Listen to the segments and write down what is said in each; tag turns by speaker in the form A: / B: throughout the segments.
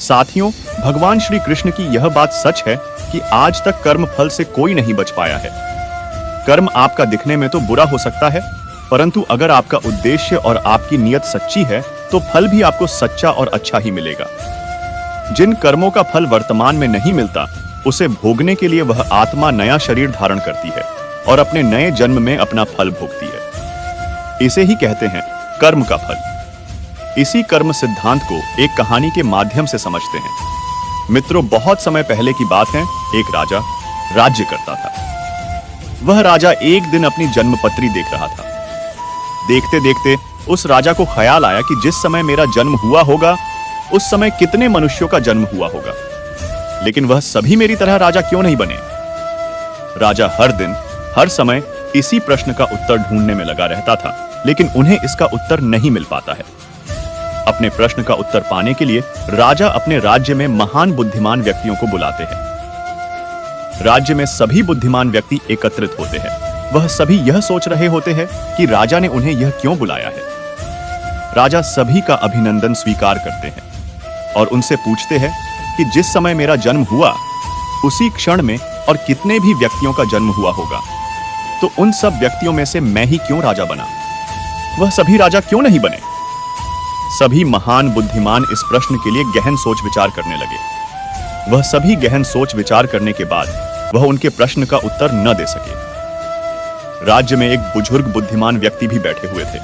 A: साथियों, भगवान श्री कृष्ण की यह बात सच है कि आज तक कर्म फल से कोई नहीं बच पाया है। कर्म आपका दिखने में तो बुरा हो सकता है, परंतु अगर आपका उद्देश्य और आपकी नीयत सच्ची है तो फल भी आपको सच्चा और अच्छा ही मिलेगा। जिन कर्मों का फल वर्तमान में नहीं मिलता, उसे भोगने के लिए वह आत्मा नया शरीर धारण करती है और अपने नए जन्म में अपना फल भोगती है। इसे ही कहते हैं कर्म का फल। इसी कर्म सिद्धांत को एक कहानी के माध्यम से समझते हैं। मित्रों, बहुत समय पहले की बात है, एक राजा राज्य करता था। वह राजा एक दिन अपनी जन्मपत्री देख रहा था। देखते देखते उस राजा को ख्याल आया कि जिस समय मेरा जन्म हुआ होगा, उस समय कितने मनुष्यों का जन्म हुआ होगा, लेकिन वह सभी मेरी तरह राजा क्यों नहीं बने। राजा हर दिन हर समय इसी प्रश्न का उत्तर ढूंढने में लगा रहता था, लेकिन उन्हें इसका उत्तर नहीं मिल पाता है। अपने प्रश्न का उत्तर पाने के लिए राजा अपने राज्य में महान बुद्धिमान व्यक्तियों को बुलाते हैं। राज्य में सभी बुद्धिमान व्यक्ति एकत्रित होते हैं। वह सभी यह सोच रहे होते हैं कि राजा ने उन्हें यह क्यों बुलाया है। राजा सभी का अभिनंदन स्वीकार करते हैं और उनसे पूछते हैं कि जिस समय मेरा जन्म हुआ, उसी क्षण में और कितने भी व्यक्तियों का जन्म हुआ होगा, तो उन सब व्यक्तियों में से मैं ही क्यों राजा बना? वह सभी राजा क्यों नहीं बने? सभी महान बुद्धिमान इस प्रश्न के लिए गहन सोच विचार करने लगे। वह सभी गहन सोच विचार करने के बाद वह उनके प्रश्न का उत्तर न दे सके। राज्य में एक बुजुर्ग बुद्धिमान व्यक्ति भी बैठे हुए थे।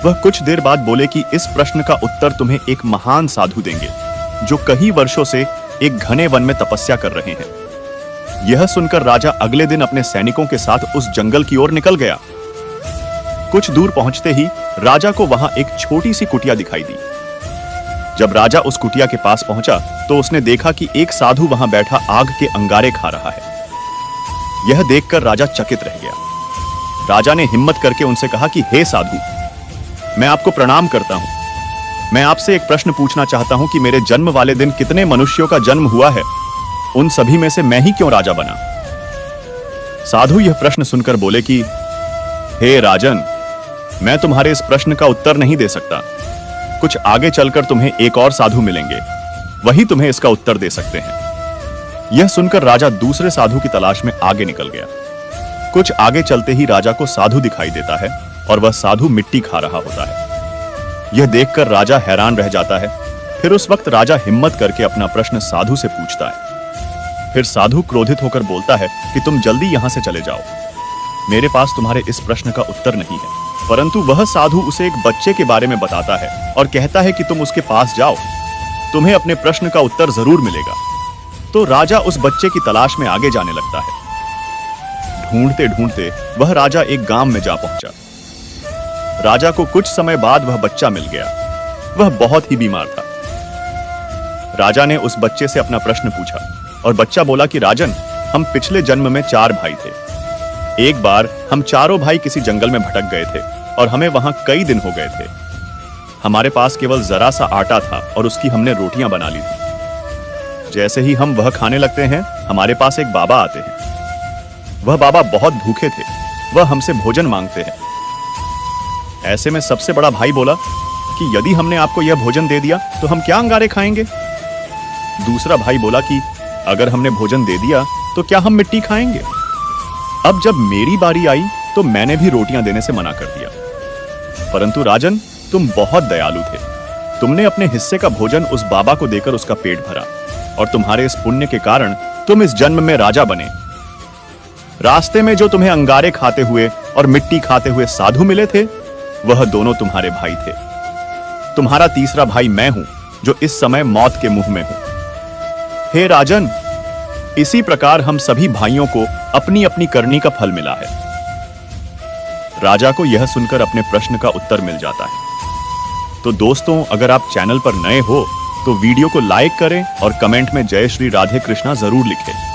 A: वह कुछ देर बाद बोले कि इस प्रश्न का उत्तर तुम्हें एक महान साधु देंगे, जो कई वर्षों से एक घने वन में तपस्या कर रहे हैं। यह सुनकर राजा अगले दिन अपने सैनिकों के साथ उस जंगल की ओर निकल गया। कुछ दूर पहुंचते ही राजा को वहां एक छोटी सी कुटिया दिखाई दी। जब राजा उस कुटिया के पास पहुंचा तो उसने देखा कि एक साधु वहां बैठा आग के अंगारे खा रहा है। यह देखकर राजा चकित रह गया। राजा ने हिम्मत करके उनसे कहा कि हे साधु, मैं आपको प्रणाम करता हूं। मैं आपसे एक प्रश्न पूछना चाहता हूं कि मेरे जन्म वाले दिन कितने मनुष्यों का जन्म हुआ है? उन सभी में से मैं ही क्यों राजा बना? साधु यह प्रश्न सुनकर बोले कि हे राजन, मैं तुम्हारे इस प्रश्न का उत्तर नहीं दे सकता। कुछ आगे चलकर तुम्हें एक और साधु मिलेंगे, वही तुम्हें इसका उत्तर दे सकते हैं। यह सुनकर राजा दूसरे साधु की तलाश में आगे निकल गया। कुछ आगे चलते ही राजा को साधु दिखाई देता है और वह साधु मिट्टी खा रहा होता है। यह देखकर राजा हैरान रह जाता है। फिर उस वक्त राजा हिम्मत करके अपना प्रश्न साधु से पूछता है। फिर साधु क्रोधित होकर बोलता है कि तुम जल्दी यहां से चले जाओ, मेरे पास तुम्हारे इस प्रश्न का उत्तर नहीं है। परंतु वह साधु उसे एक बच्चे के बारे में बताता है और कहता है कि तुम उसके पास जाओ, तुम्हें अपने प्रश्न का उत्तर जरूर मिलेगा। तो राजा उस बच्चे की तलाश में आगे जाने लगता है। ढूंढते ढूंढते वह राजा एक गांव में जा पहुंचा। राजा को कुछ समय बाद वह बच्चा मिल गया। वह बहुत ही बीमार था। राजा ने उस बच्चे से अपना प्रश्न पूछा और बच्चा बोला कि राजन, हम पिछले जन्म में 4 भाई थे। एक बार हम चारों भाई किसी जंगल में भटक गए थे और हमें वहां कई दिन हो गए थे। हमारे पास केवल जरा सा आटा था और उसकी हमने रोटियां बना ली थी। जैसे ही हम वह खाने लगते हैं, हमारे पास एक बाबा आते हैं। वह बाबा बहुत भूखे थे। वह हमसे भोजन मांगते हैं। ऐसे में सबसे बड़ा भाई बोला कि यदि हमने आपको यह भोजन दे दिया तो हम क्या अंगारे खाएंगे? दूसरा भाई बोला कि अगर हमने भोजन दे दिया तो क्या हम मिट्टी खाएंगे? अब जब मेरी बारी आई तो मैंने भी रोटियां देने से मना कर दिया। परंतु राजन, तुम बहुत दयालु थे। तुमने अपने हिस्से का भोजन उस बाबा को देकर उसका पेट भरा और तुम्हारे इस पुण्य के कारण तुम इस जन्म में राजा बने। रास्ते में जो तुम्हें अंगारे खाते हुए और मिट्टी खाते हुए साधु मिले थे, वह दोनों तुम्हारे भाई थे। तुम्हारा तीसरा भाई मैं हूं, जो इस समय मौत के मुंह में हूं। हे राजन, इसी प्रकार हम सभी भाइयों को अपनी अपनी करनी का फल मिला है। राजा को यह सुनकर अपने प्रश्न का उत्तर मिल जाता है। तो दोस्तों, अगर आप चैनल पर नए हो तो वीडियो को लाइक करें और कमेंट में जय श्री राधे कृष्णा जरूर लिखें।